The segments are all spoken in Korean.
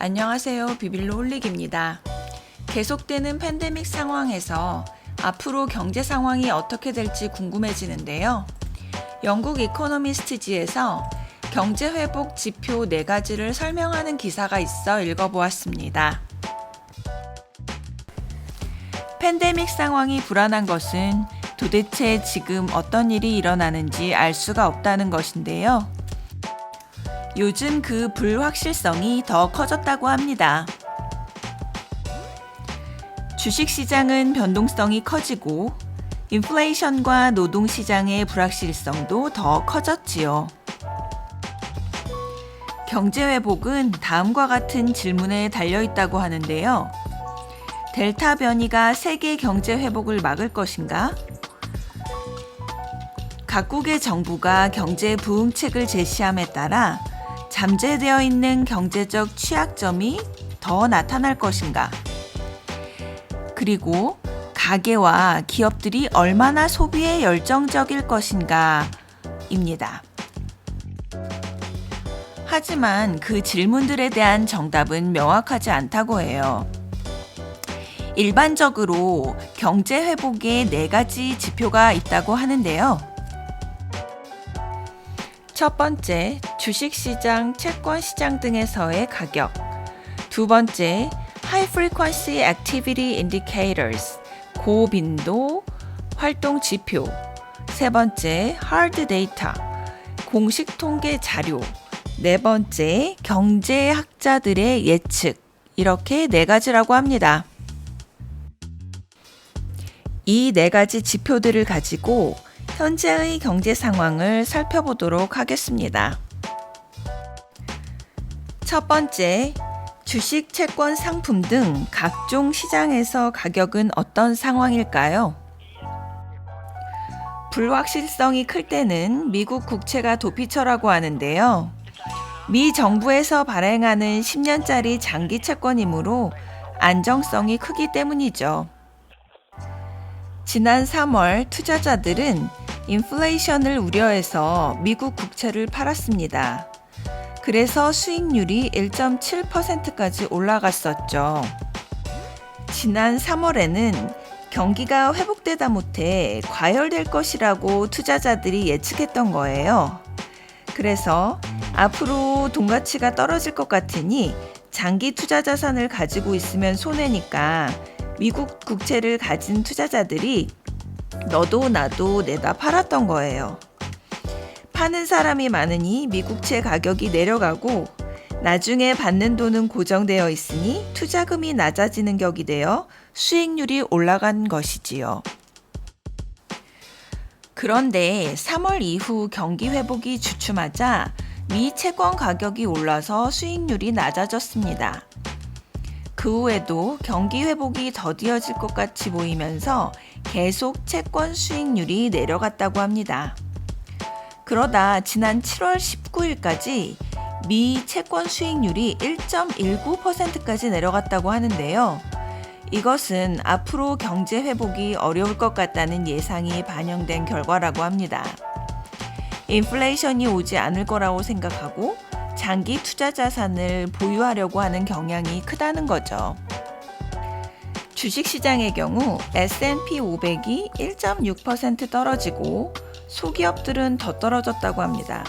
안녕하세요. 비빌로 홀릭입니다. 계속되는 팬데믹 상황에서 앞으로 경제 상황이 어떻게 될지 궁금해지는데요. 영국 이코노미스트지에서 경제 회복 지표 4가지를 설명하는 기사가 있어 읽어보았습니다. 팬데믹 상황이 불안한 것은 도대체 지금 어떤 일이 일어나는지 알 수가 없다는 것인데요. 요즘 그 불확실성이 더 커졌다고 합니다. 주식시장은 변동성이 커지고 인플레이션과 노동시장의 불확실성도 더 커졌지요. 경제 회복은 다음과 같은 질문에 달려있다고 하는데요. 델타 변이가 세계 경제 회복을 막을 것인가? 각국의 정부가 경제 부흥책을 제시함에 따라 잠재되어 있는 경제적 취약점이 더 나타날 것인가? 그리고 가계와 기업들이 얼마나 소비에 열정적일 것인가? 입니다. 하지만 그 질문들에 대한 정답은 명확하지 않다고 해요. 일반적으로 경제 회복에 4가지 지표가 있다고 하는데요. 첫 번째, 주식시장, 채권시장 등에서의 가격. 두 번째, High Frequency Activity Indicators, 고빈도 활동 지표. 세 번째, Hard Data, 공식 통계 자료. 네 번째, 경제학자들의 예측. 이렇게 4가지라고 합니다. 이 4가지 지표들을 가지고 현재의 경제 상황을 살펴보도록 하겠습니다. 첫 번째, 주식, 채권, 상품 등 각종 시장에서 가격은 어떤 상황일까요? 불확실성이 클 때는 미국 국채가 도피처라고 하는데요. 미 정부에서 발행하는 10년짜리 장기 채권이므로 안정성이 크기 때문이죠. 지난 3월 투자자들은 인플레이션을 우려해서 미국 국채를 팔았습니다. 그래서 수익률이 1.7%까지 올라갔었죠. 지난 3월에는 경기가 회복되다 못해 과열될 것이라고 투자자들이 예측했던 거예요. 그래서 앞으로 돈 가치가 떨어질 것 같으니 장기 투자 자산을 가지고 있으면 손해니까 미국 국채를 가진 투자자들이 너도 나도 내다 팔았던 거예요. 파는 사람이 많으니 미국채 가격이 내려가고 나중에 받는 돈은 고정되어 있으니 투자금이 낮아지는 격이 되어 수익률이 올라간 것이지요. 그런데 3월 이후 경기 회복이 주춤하자 미 채권 가격이 올라서 수익률이 낮아졌습니다. 그 후에도 경기 회복이 더디어질 것 같이 보이면서 계속 채권 수익률이 내려갔다고 합니다. 그러다 지난 7월 19일까지 미 채권 수익률이 1.19%까지 내려갔다고 하는데요. 이것은 앞으로 경제 회복이 어려울 것 같다는 예상이 반영된 결과라고 합니다. 인플레이션이 오지 않을 거라고 생각하고 장기 투자 자산을 보유하려고 하는 경향이 크다는 거죠. 주식시장의 경우 S&P 500이 1.6% 떨어지고 소기업들은 더 떨어졌다고 합니다.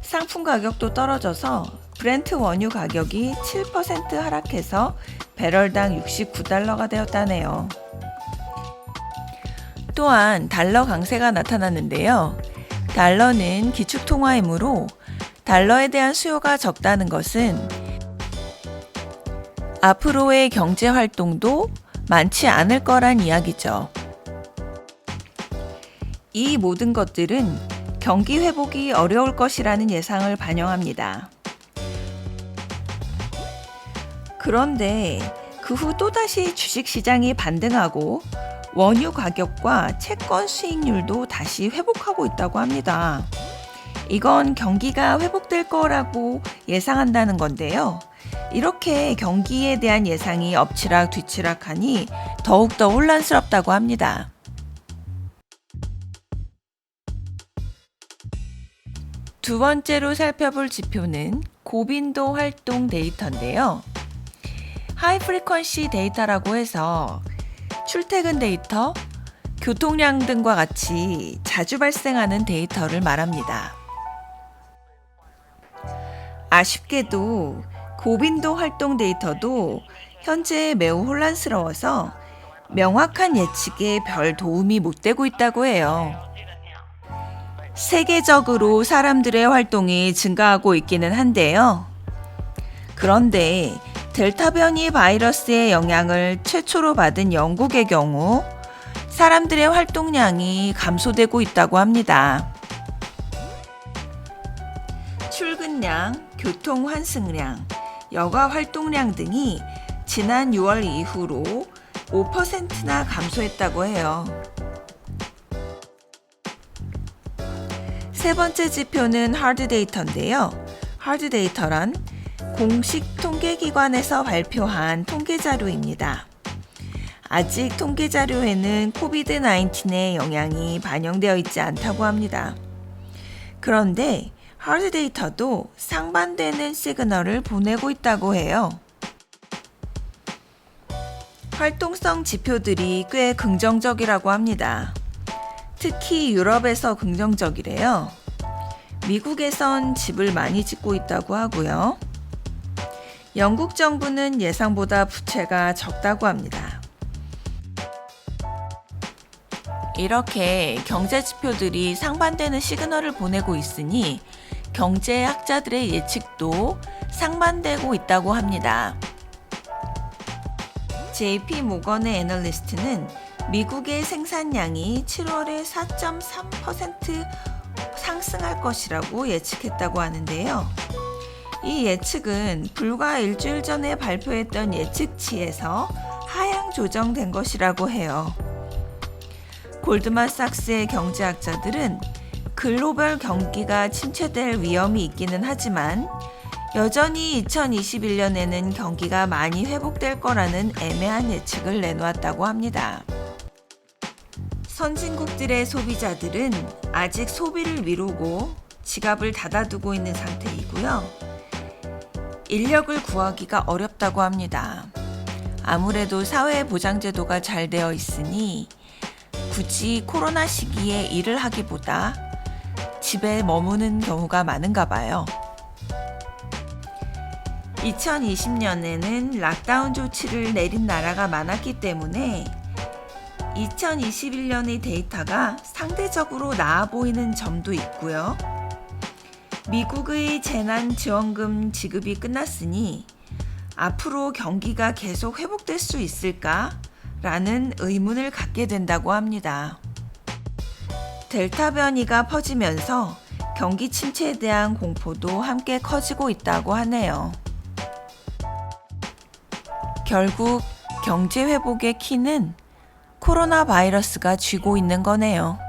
상품 가격도 떨어져서 브렌트 원유 가격이 7% 하락해서 배럴당 69달러가 되었다네요. 또한 달러 강세가 나타났는데요. 달러는 기축통화이므로 달러에 대한 수요가 적다는 것은 앞으로의 경제 활동도 많지 않을 거란 이야기죠. 이 모든 것들은 경기 회복이 어려울 것이라는 예상을 반영합니다. 그런데 그 후 또다시 주식시장이 반등하고 원유 가격과 채권 수익률도 다시 회복하고 있다고 합니다. 이건 경기가 회복될 거라고 예상한다는 건데요. 이렇게 경기에 대한 예상이 엎치락 뒤치락하니 더욱더 혼란스럽다고 합니다. 두 번째로 살펴볼 지표는 고빈도 활동 데이터인데요. 하이 프리퀀시 데이터라고 해서 출퇴근 데이터, 교통량 등과 같이 자주 발생하는 데이터를 말합니다. 아쉽게도 고빈도 활동 데이터도 현재 매우 혼란스러워서 명확한 예측에 별 도움이 못 되고 있다고 해요. 세계적으로 사람들의 활동이 증가하고 있기는 한데요. 그런데 델타 변이 바이러스의 영향을 최초로 받은 영국의 경우 사람들의 활동량이 감소되고 있다고 합니다. 출근량, 교통 환승량, 여가 활동량 등이 지난 6월 이후로 5%나 감소했다고 해요. 세 번째 지표는 하드 데이터인데요. 하드 데이터란 공식 통계기관에서 발표한 통계 자료입니다. 아직 통계 자료에는 코비드-19의 영향이 반영되어 있지 않다고 합니다. 그런데 하드 데이터도 상반되는 시그널을 보내고 있다고 해요. 활동성 지표들이 꽤 긍정적이라고 합니다. 특히 유럽에서 긍정적이래요. 미국에선 집을 많이 짓고 있다고 하고요. 영국 정부는 예상보다 부채가 적다고 합니다. 이렇게 경제 지표들이 상반되는 시그널을 보내고 있으니 경제학자들의 예측도 상반되고 있다고 합니다. JP 모건의 애널리스트는 미국의 생산량이 7월에 4.3% 상승할 것이라고 예측했다고 하는데요. 이 예측은 불과 일주일 전에 발표했던 예측치에서 하향 조정된 것이라고 해요. 골드만삭스의 경제학자들은 글로벌 경기가 침체될 위험이 있기는 하지만 여전히 2021년에는 경기가 많이 회복될 거라는 애매한 예측을 내놓았다고 합니다. 선진국들의 소비자들은 아직 소비를 미루고 지갑을 닫아두고 있는 상태이고요. 인력을 구하기가 어렵다고 합니다. 아무래도 사회보장제도가 잘 되어 있으니 굳이 코로나 시기에 일을 하기보다 집에 머무는 경우가 많은가 봐요. 2020년에는 락다운 조치를 내린 나라가 많았기 때문에 2021년의 데이터가 상대적으로 나아 보이는 점도 있고요. 미국의 재난지원금 지급이 끝났으니 앞으로 경기가 계속 회복될 수 있을까? 라는 의문을 갖게 된다고 합니다. 델타 변이가 퍼지면서 경기 침체에 대한 공포도 함께 커지고 있다고 하네요. 결국 경제 회복의 키는 코로나 바이러스가 쥐고 있는 거네요.